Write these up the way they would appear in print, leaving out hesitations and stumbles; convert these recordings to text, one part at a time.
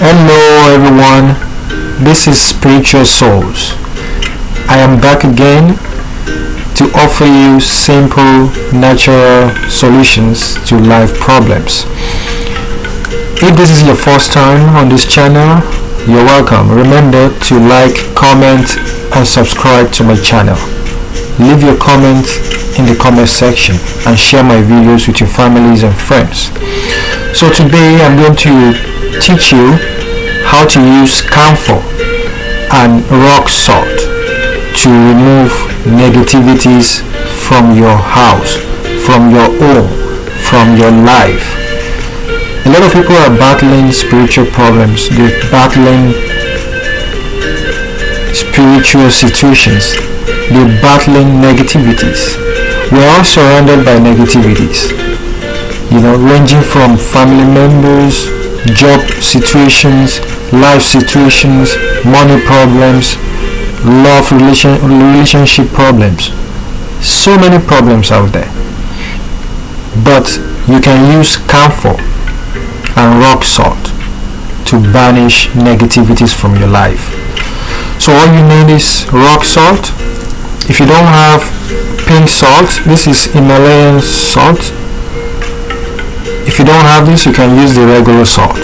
Hello everyone, this is Spiritual Souls. I am back again to offer you simple, natural solutions to life problems. If this is your first time on this channel, you're welcome. Remember to like, comment and subscribe to my channel. Leave your comment in the comment section and share my videos with your families and friends. So today I'm going to teach you how to use camphor and rock salt to remove negativities from your house, from your home, from your life. A lot of people are battling spiritual problems. They're battling spiritual situations. They're battling negativities. We're all surrounded by negativities, ranging from family members, job situations, life situations, money problems, love relationship problems. So many problems out there. But you can use camphor and rock salt to banish negativities from your life. So all you need is rock salt. If you don't have pink salt, this is Himalayan salt. If you don't have this, you can use the regular salt.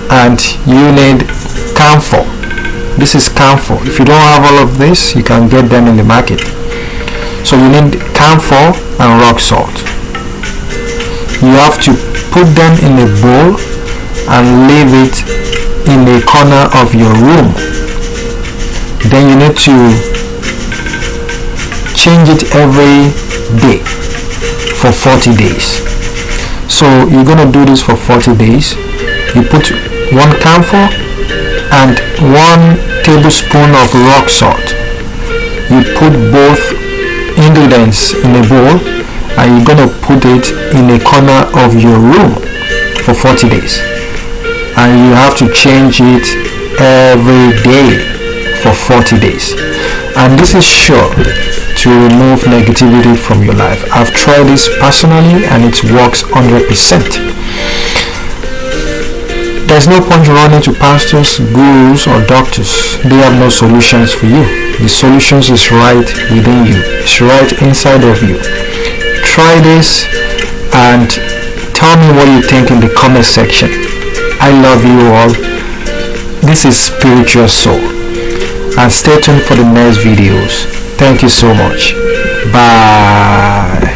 And you need camphor. This is camphor. If you don't have all of this, you can get them in the market. So you need camphor and rock salt. You have to put them in a bowl and leave it in a corner of your room. Then you need to change it every day for 40 days. So you're gonna do this for 40 days. You put 1 camphor and 1 tablespoon of rock salt. You put both ingredients in a bowl and you're gonna put it in a corner of your room for 40 days. And you have to change it every day for 40 days. And this is sure to remove negativity from your life. I've tried this personally and it works 100%. There's no point running to pastors, gurus or doctors. They have no solutions for you. The solutions is right within you. It's right inside of you. Try this and tell me what you think in the comment section. I love you all. This is Spiritual Soul. And stay tuned for the next videos. Thank you so much. Bye.